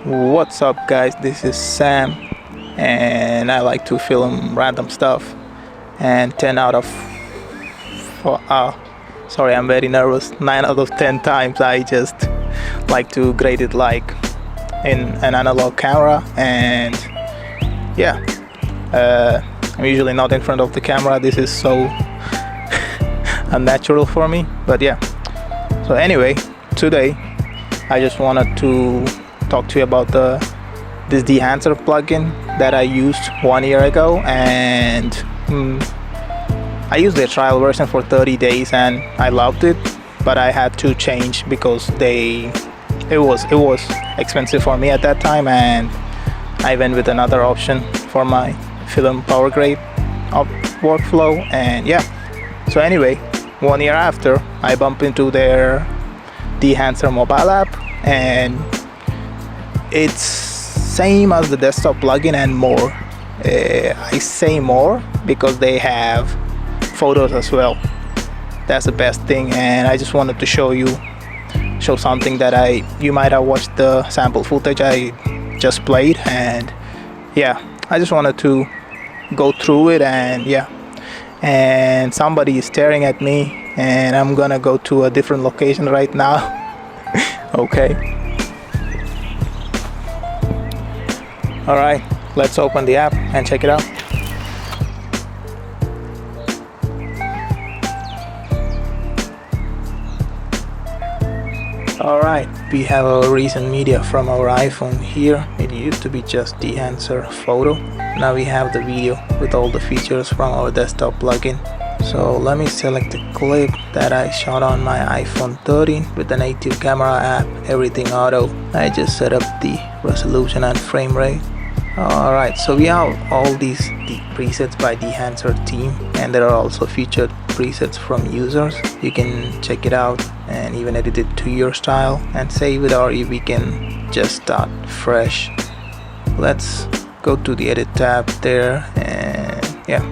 What's up guys, this is Sam and I like to film random stuff, and 10 out of sorry, I'm very nervous. 9 out of 10 times I just like to grade it like in an analog camera. And yeah, I'm usually not in front of the camera. This is so unnatural for me, but yeah. So anyway, today I just wanted to talk to you about this Dehancer plugin that I used 1 year ago, and I used the trial version for 30 days and I loved it, but I had to change because it was expensive for me at that time, and I went with another option for my film power grade of workflow. And yeah, so anyway, 1 year after, I bumped into their Dehancer Mobile app, and it's same as the desktop plugin and more. I say more because they have photos as well. That's the best thing, and I just wanted to show something that you might have watched the sample footage I just played, and yeah, I just wanted to go through it. And yeah, and somebody is staring at me, and I'm gonna go to a different location right now. Okay. Alright, let's open the app and check it out. Alright, we have our recent media from our iPhone here. It used to be just Dehancer photo. Now we have the video with all the features from our desktop plugin. So let me select the clip that I shot on my iPhone 13 with the native camera app, everything auto. I just set up the resolution and frame rate. Alright, so we have all these presets by Dehancer team, and there are also featured presets from users. You can check it out and even edit it to your style and save it, or we can just start fresh. Let's go to the edit tab there, and yeah,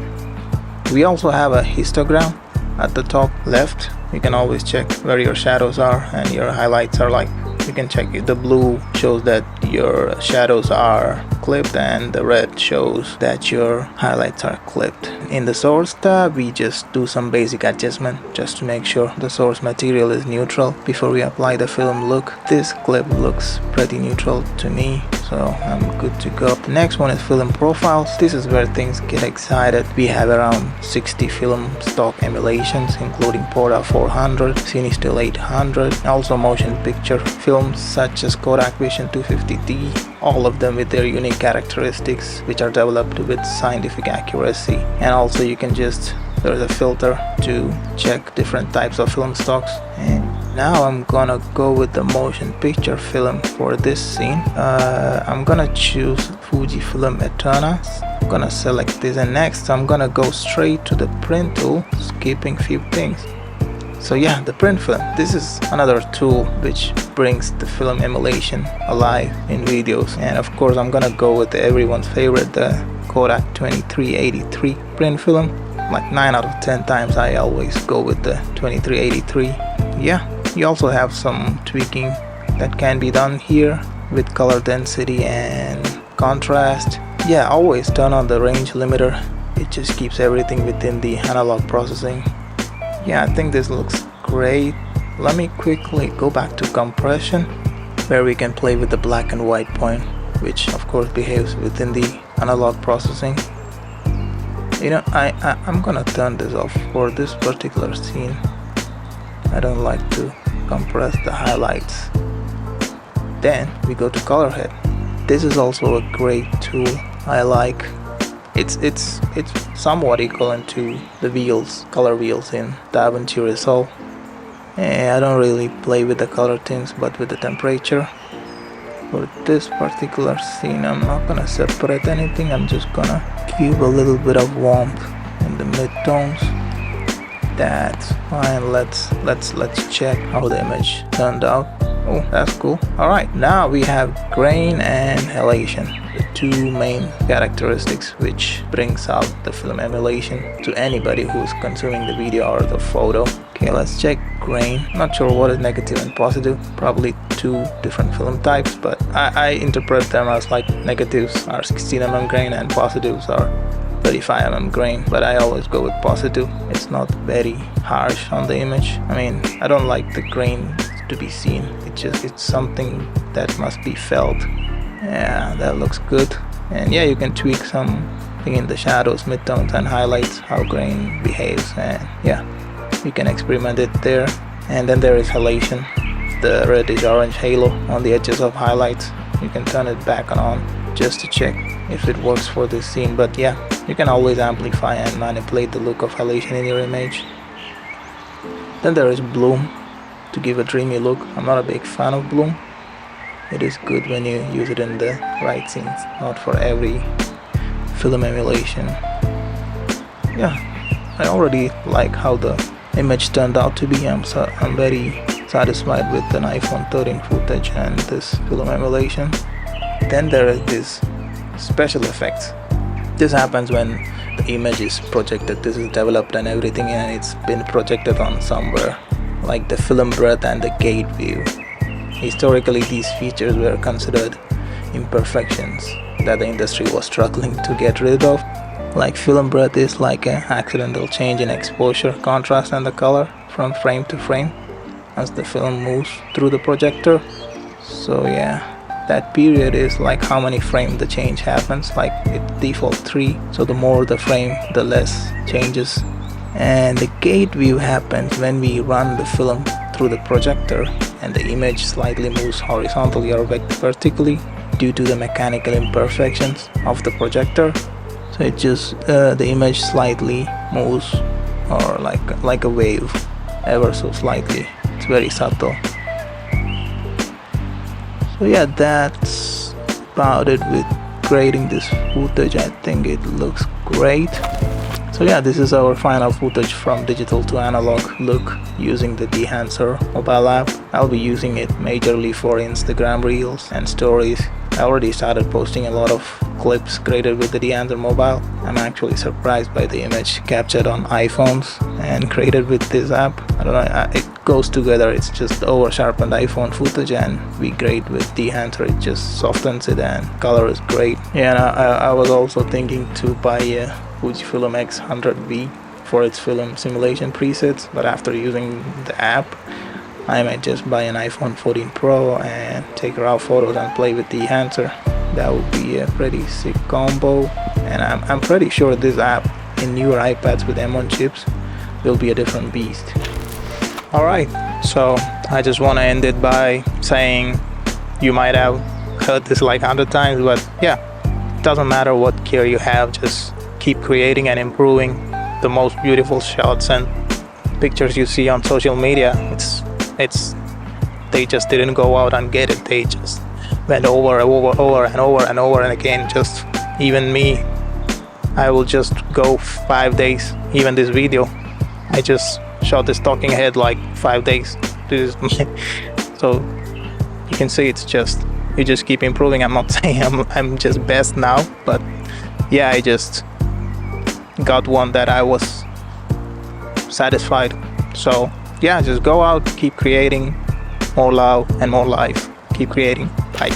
we also have a histogram at the top left. You can always check where your shadows are and your highlights are. Like, you can check it. The blue shows that your shadows are clipped, and the red shows that your highlights are clipped. In the source tab, we just do some basic adjustment just to make sure the source material is neutral before we apply the film look. This clip looks pretty neutral to me, so I'm good to go. The next one is film profiles. This is where things get excited. We have around 60 film stock emulations, including Porta 400, Cinestill 800, also motion picture films such as Kodak Vision 250D, all of them with their unique characteristics which are developed with scientific accuracy. And also you can there's a filter to check different types of film stocks. And now I'm gonna go with the motion picture film for this scene. I'm gonna choose Fujifilm Eterna. I'm gonna select this, and next I'm gonna go straight to the print tool, skipping few things. So yeah, the print film. This is another tool which brings the film emulation alive in videos. And of course I'm gonna go with everyone's favorite, the Kodak 2383 print film. Like 9 out of 10 times I always go with the 2383. Yeah, you also have some tweaking that can be done here with color density and contrast. Yeah, always turn on the range limiter. It just keeps everything within the analog processing. Yeah, I think this looks great. Let me quickly go back to compression, where we can play with the black and white point, which of course behaves within the analog processing. You know, I'm gonna turn this off for this particular scene. I don't like to compress the highlights. Then we go to color head. This is also a great tool. I like it's somewhat equivalent to the color wheels in Davinci Resolve. And I don't really play with the color things, but with the temperature. For this particular scene, I'm not gonna separate anything. I'm just gonna give a little bit of warmth in the mid-tones. That's fine. Let's check how the image turned out. Oh, that's cool. Alright, now we have grain and halation, the two main characteristics which brings out the film emulation to anybody who's consuming the video or the photo. Okay, let's check grain. Not sure what is negative and positive. Probably two different film types, but I interpret them as like negatives are 16 mm grain and positives are 35 mm grain, but I always go with positive. It's not very harsh on the image. I mean, I don't like the grain to be seen. It's something that must be felt. Yeah, that looks good. And yeah, you can tweak something in the shadows, midtones, and highlights, how grain behaves, and yeah, you can experiment it there. And then there is halation, the reddish orange halo on the edges of highlights. You can turn it back and on just to check if it works for this scene, but yeah, you can always amplify and manipulate the look of halation in your image. Then there is bloom to give a dreamy look. I'm not a big fan of bloom. It is good when you use it in the right scenes, not for every film emulation. Yeah, I already like how the image turned out to be. I'm very satisfied with an iPhone 13 footage and this film emulation. Then there is this special effects. This happens when the image is projected. This is developed and everything, and it's been projected on somewhere, like the film breadth and the gate view. Historically, these features were considered imperfections that the industry was struggling to get rid of. Like film breadth is like an accidental change in exposure, contrast, and the color from frame to frame as the film moves through the projector. So yeah, that period is like how many frames the change happens. Like it default 3, so the more the frame, the less changes. And the gate view happens when we run the film through the projector and the image slightly moves horizontally or vertically due to the mechanical imperfections of the projector. So it just the image slightly moves, or like a wave, ever so slightly. It's very subtle. So yeah, that's about it with grading this footage. I think it looks great. So yeah, this is our final footage from digital to analog look using the Dehancer Mobile app. I'll be using it majorly for Instagram Reels and stories. I already started posting a lot of clips created with the Dehancer Mobile. I'm actually surprised by the image captured on iPhones and created with this app. I don't know, it goes together. It's just over sharpened iPhone footage and we grade with Dehancer. It just softens it and color is great. Yeah, and I was also thinking to buy a Fujifilm X100V for its film simulation presets, but after using the app, I might just buy an iPhone 14 Pro and take raw photos and play with Dehancer. That would be a pretty sick combo, and I'm pretty sure this app in newer iPads with M1 chips will be a different beast. Alright, so I just want to end it by saying you might have heard this like 100 times, but yeah, it doesn't matter what gear you have, just keep creating and improving the most beautiful shots and pictures you see on social media. They just didn't go out and get it. They just went over and again. Just even me, I will just go 5 days. Even this video, I just shot this talking head like 5 days. So you can see it's just, you just keep improving. I'm not saying I'm just best now, but yeah, I just got one that I was satisfied. So yeah, just go out, keep creating, more love and more life. Keep creating. Bye.